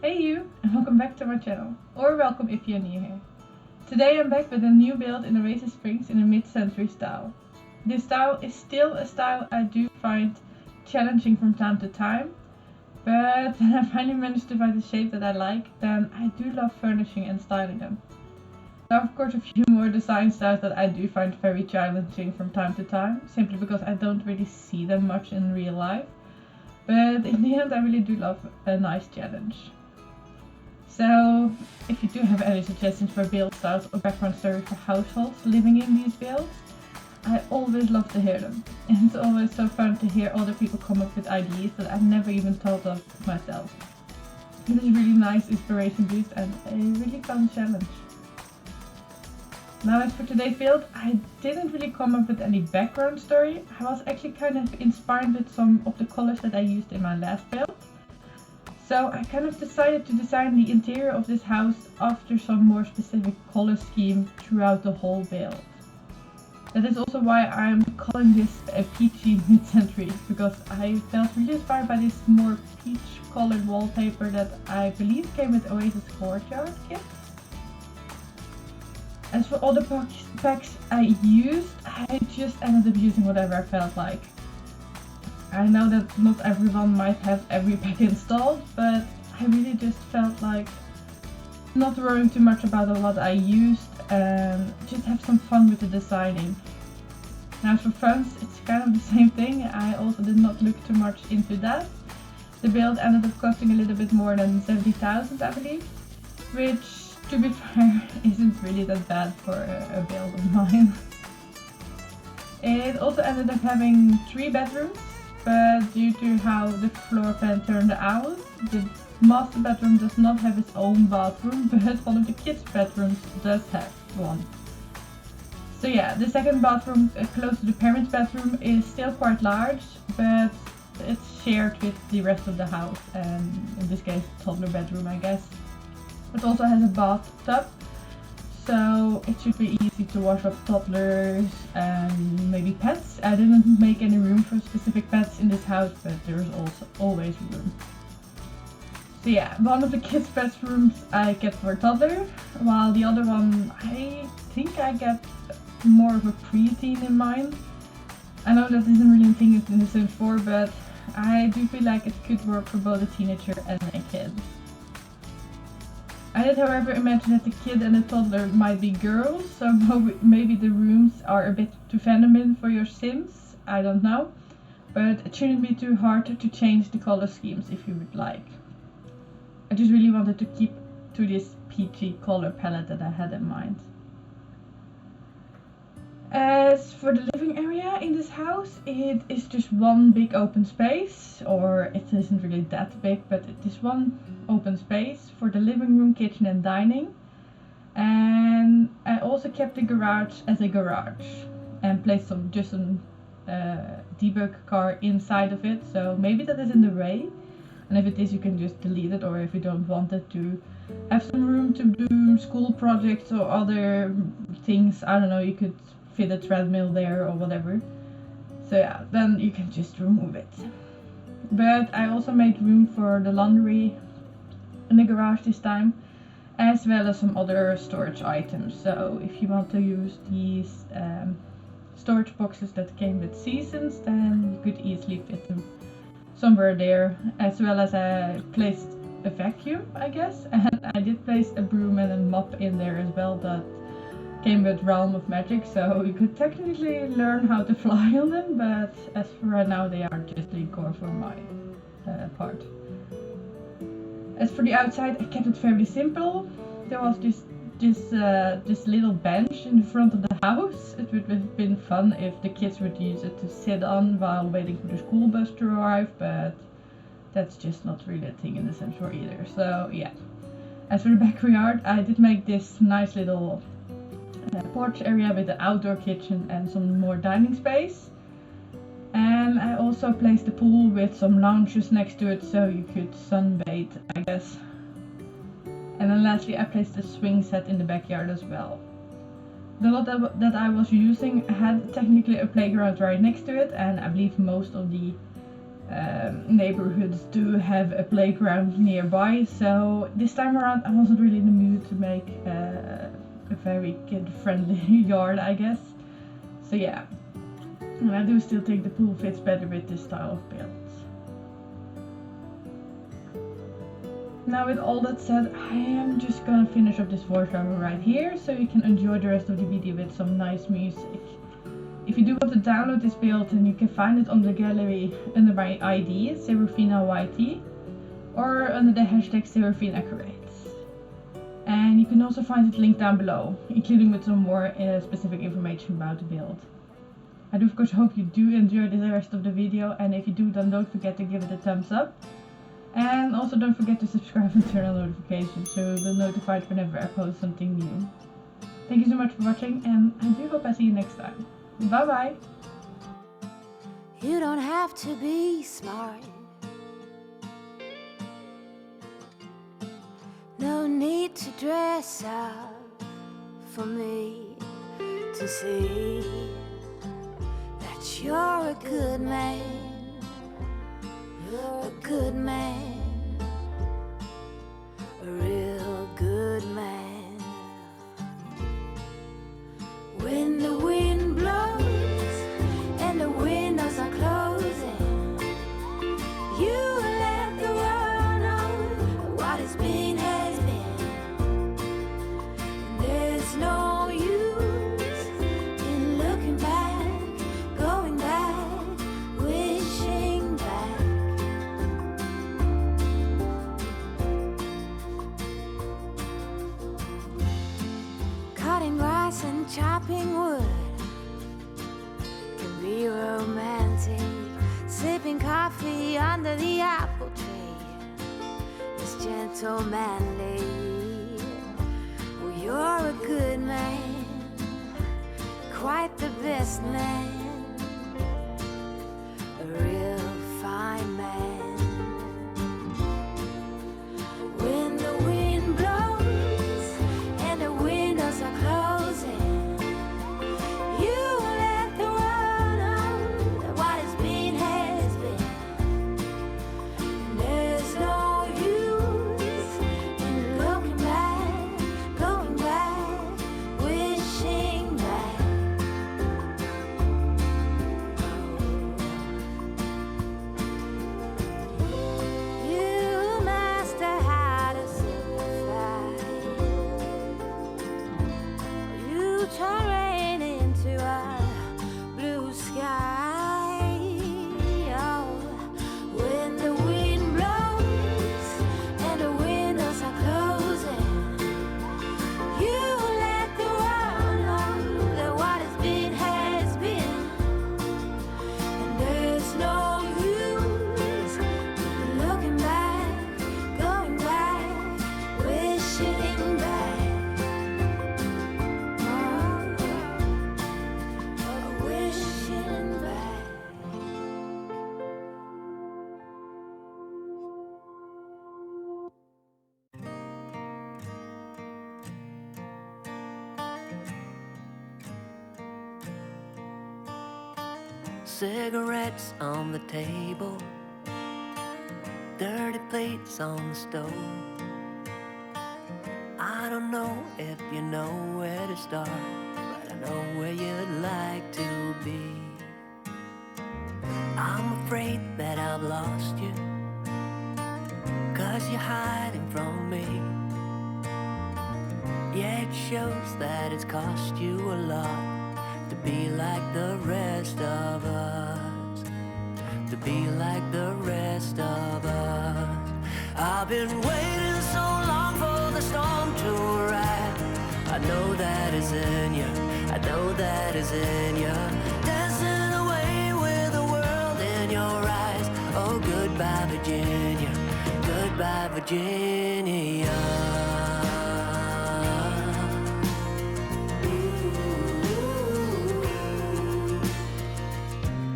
Hey you, and welcome back to my channel, or welcome if you're new here. Today I'm back with a new build in Oasis Springs in a mid-century style. This style is still a style I do find challenging from time to time, but when I finally managed to find a shape that I like, then I do love furnishing and styling them. There are of course a few more design styles that I do find very challenging from time to time, simply because I don't really see them much in real life, but in the end I really do love a nice challenge. So, if you do have any suggestions for build styles or background stories for households living in these builds, I always love to hear them. And it's always so fun to hear other people come up with ideas that I've never even thought of myself. It is a really nice inspiration boost and a really fun challenge. Now as for today's build, I didn't really come up with any background story. I was actually kind of inspired with some of the colors that I used in my last build. So I kind of decided to design the interior of this house after some more specific color scheme throughout the whole build. That is also why I'm calling this a peachy mid-century, because I felt really inspired by this more peach colored wallpaper that I believe came with Oasis Courtyard kit. As for all the packs I used, I just ended up using whatever I felt like. I know that not everyone might have every pack installed, but I really just felt like not worrying too much about what I used and just have some fun with the designing. Now for funds, it's kind of the same thing. I also did not look too much into that. The build ended up costing a little bit more than 70,000 I believe, which to be fair isn't really that bad for a build of mine. It also ended up having 3 bedrooms. But due to how the floor plan turned out, the master bedroom does not have its own bathroom, but one of the kids' bedrooms does have one. So yeah, the second bathroom close to the parents' bedroom is still quite large, but it's shared with the rest of the house, and in this case toddler bedroom I guess. It also has a bathtub, so it should be easy to wash up toddlers and maybe pets. I didn't make any room for specific pets in this house, but there's also always room. So yeah, one of the kids' bedrooms I kept for toddler, while the other one I think I kept more of a preteen in mind. I know that isn't really a thing in The Sims 4, but I do feel like it could work for both a teenager and a kid. I did however imagine that the kid and the toddler might be girls, so maybe the rooms are a bit too feminine for your Sims, I don't know. But it shouldn't be too hard to change the color schemes if you would like. I just really wanted to keep to this peachy color palette that I had in mind. As for the living area in this house, it is just one big open space, or it isn't really that big, but it is one open space for the living room, kitchen and dining. And I also kept the garage as a garage and placed some debug car inside of it, so maybe that is in the way, and if it is you can just delete it, or if you don't want it to have some room to do school projects or other things, I don't know, you could fit a treadmill there or whatever. So yeah, then you can just remove it. But I also made room for the laundry in the garage this time, as well as some other storage items. So if you want to use these storage boxes that came with seasons, then you could easily fit them somewhere there, as well as I placed a vacuum I guess, and I did place a broom and a mop in there as well that came with Realm of Magic, so you could technically learn how to fly on them, but as for right now they are just the core for my part. As for the outside, I kept it fairly simple. There was this little bench in the front of the house. It would have been fun if the kids would use it to sit on while waiting for the school bus to arrive, but that's just not really a thing in the Sims 4 either, so yeah. As for the backyard, I did make this nice little porch area with the outdoor kitchen and some more dining space. And I also placed the pool with some lounges next to it so you could sunbathe, I guess. And then lastly I placed a swing set in the backyard as well. The lot that I was using had technically a playground right next to it, and I believe most of the neighborhoods do have a playground nearby, so this time around I wasn't really in the mood to make a very kid-friendly yard, I guess. So yeah, and I do still think the pool fits better with this style of build. Now with all that said, I am just gonna finish up this voiceover right here so you can enjoy the rest of the video with some nice music. If you do want to download this build, then you can find it on the gallery under my ID SerefinaYT or under the hashtag SerefinaCreates. And you can also find it linked down below, including with some more specific information about the build. I do of course hope you do enjoy the rest of the video, and if you do, then don't forget to give it a thumbs up. And also don't forget to subscribe and turn on notifications so you'll be notified whenever I post something new. Thank you so much for watching, and I do hope I see you next time. Bye bye! You don't have to be smart. No need to dress up for me to see that you're a good man. You're a good man, a real good man. When the wind blows and the windows are closing, you let the world know what has been has been. And there's no use in looking back, going back, wishing back. Cutting grass and chopping wood can be romantic. Sipping coffee under the apple tree is gentlemanly. Well, you're a good man, quite the best man, a real fine man. When the wind blows and the windows are closing, you let the world know that what has been has been. And there's no use in looking back, going back, wishing back. You master how to simplify. You turn rain into a blue sky. Oh, when the wind blows and the windows are closing, you let the world know that what has been has been. And there's no use in looking back, going back, wishing back. Wishing back. Cigarettes on the table, dirty plates on the stove. I don't know if you know where to start, but I know where you'd like to be. I'm afraid that I've lost you, 'cause you're hiding from me. Yeah, it shows that it's cost you a lot to be like the rest of us, to be like the rest of us. I've been waiting so long for the storm to arrive. I know that is in you, I know that is in you. Dancing away with the world in your eyes. Oh, goodbye Virginia, goodbye Virginia.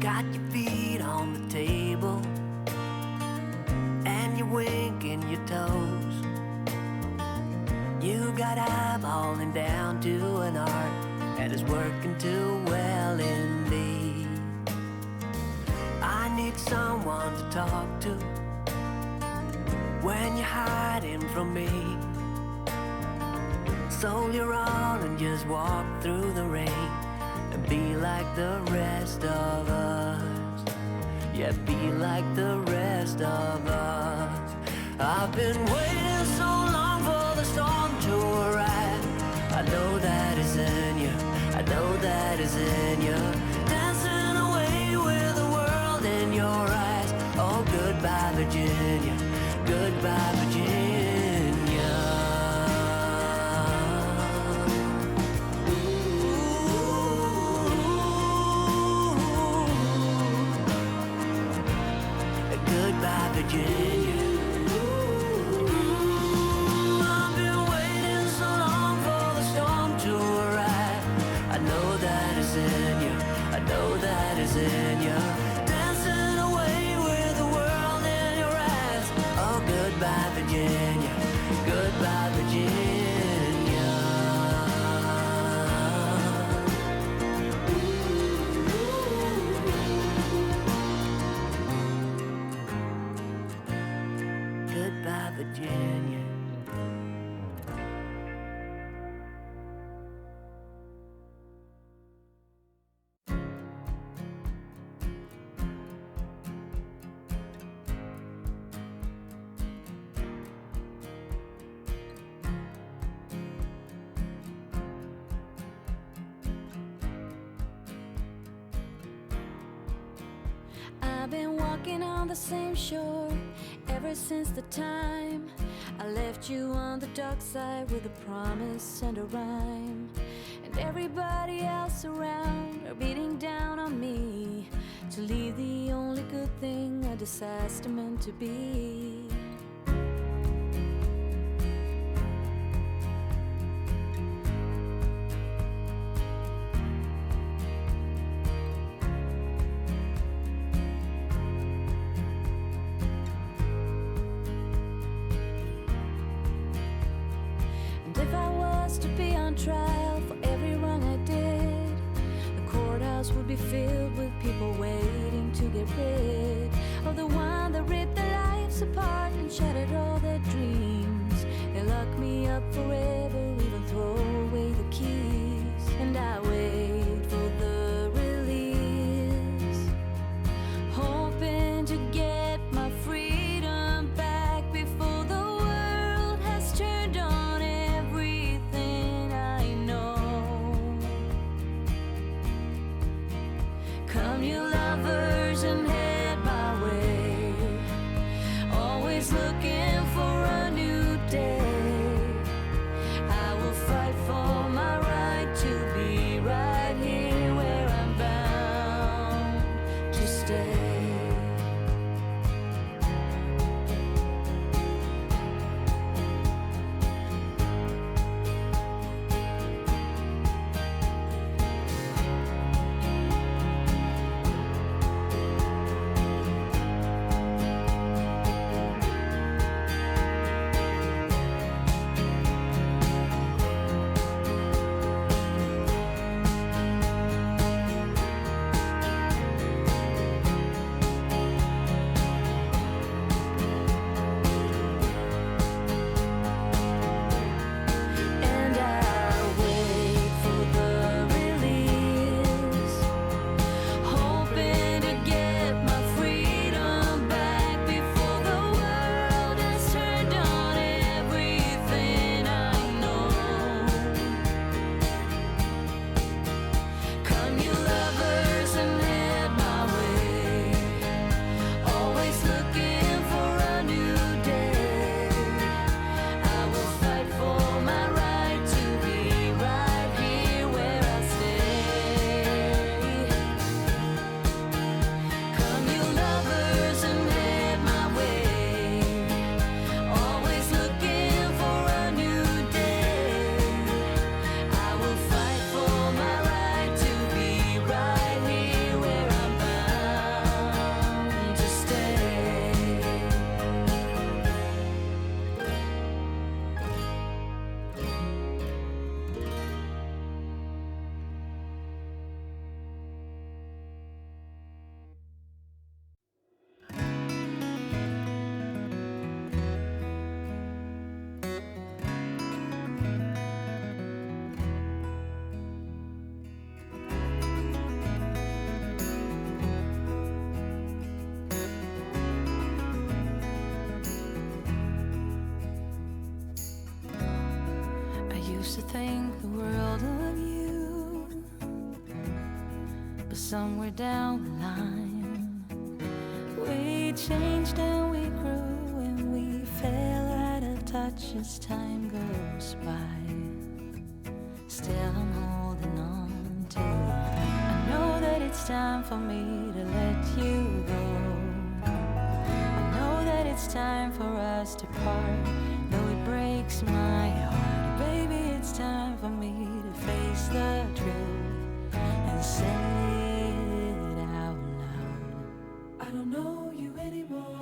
Got your feet on the table and you're winking your toes. You got eyeballing down to an art that is working too well indeed. I need need someone to talk to when you're hiding from me. Soldier on and just walk through the rain and be like the rest of us. Yeah, be like the rest of us. I've been waiting so long for the storm to arrive. I know that it's in you, I know that it's in you. Dancing away with the world in your eyes. Oh, goodbye Virginia, goodbye Virginia. Goodbye Virginia. I've been waiting so long for the storm to arrive. I know that it's in you, I know that it's in you. Dancing away with the world in your eyes. Oh, goodbye Virginia, goodbye Virginia. Goodbye Virginia. I've been walking on the same shore ever since the time I left you on the dark side with a promise and a rhyme. And everybody else around are beating down on me to leave the only good thing a disaster meant to be. To be on trial for every wrong I did, the courthouse would be filled with people waiting to get rid of the one that ripped their lives apart and shattered all their dreams. They lock me up forever, even throw away the keys. And I wait for the release, hoping to get my freedom back before the world has turned on everything I know. Come you lovers and head my way, always looking for a new day. I will fight for my right to be right here where I'm bound to stay. to think the world of you, but somewhere down the line we changed and we grew and we fell out of touch as time goes by. Still I'm holding on to you. I know that it's time for me to let you go. I know that it's time for us to part, though it breaks my heart. Baby, it's time for me to face the truth and say it out loud. I don't know you anymore.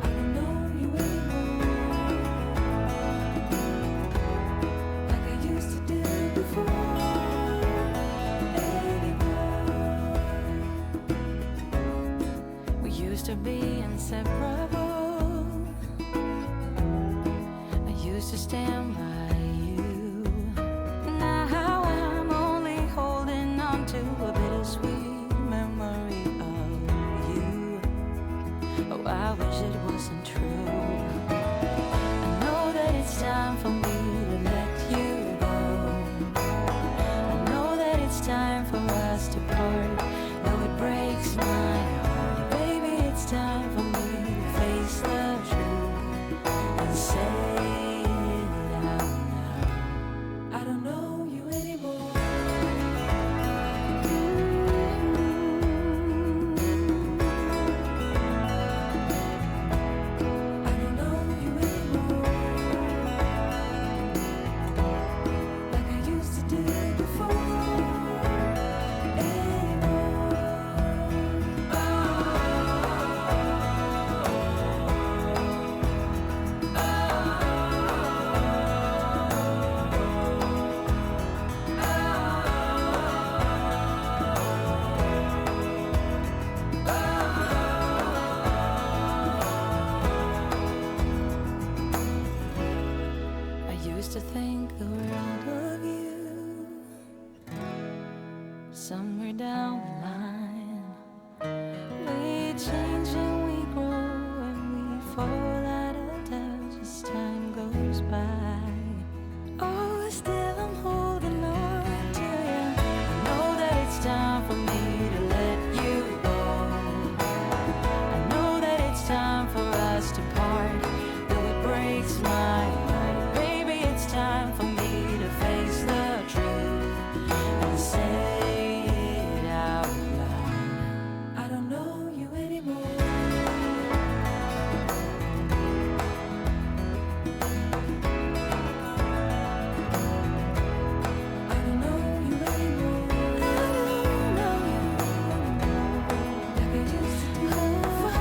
I don't know you anymore, like I used to do before. To be inseparable, I used to stand by you. Now I'm only holding on to a bittersweet memory of you. Oh, I wish it wasn't true. I know that it's time for me to let you go. I know that it's time for us to part, though it breaks my heart. It's time for me to face the truth and say it out loud. I don't know you anymore. I don't know you anymore, like I used to do before. To think the world of you, somewhere down the line we change and we grow and we fall out of touch as time goes by. Oh, still I'm holding on to you. I know that it's time for me to let you go. I know that it's time for us to part, though it breaks my heart. Time for me to face the truth and say it out loud. I don't know you anymore. I don't know you anymore. I don't know you anymore, like I used to do before.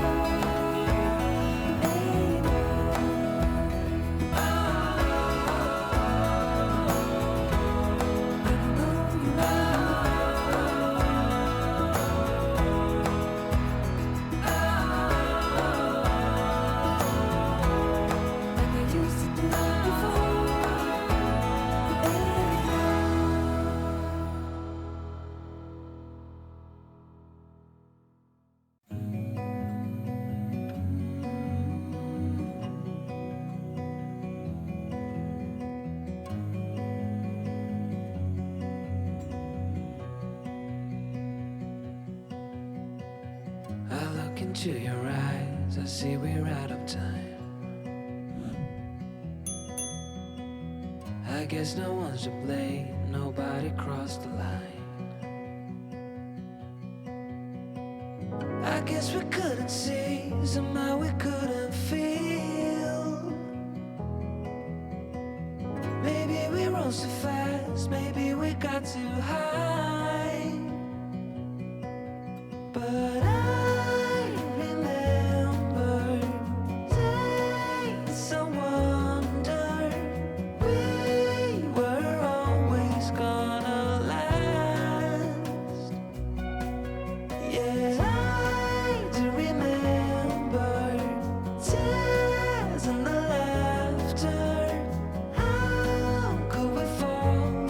To your eyes, I see we're out of time. I guess no one's to blame, nobody crossed the line. I guess we couldn't see, somehow we couldn't feel. Maybe we rose too fast, maybe we got too high. But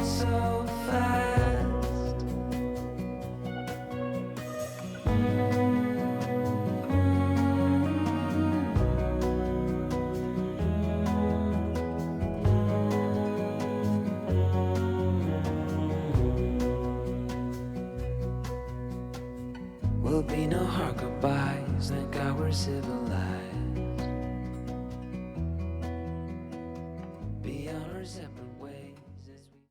so fast. Will be no hard goodbyes, thank God we're civilized.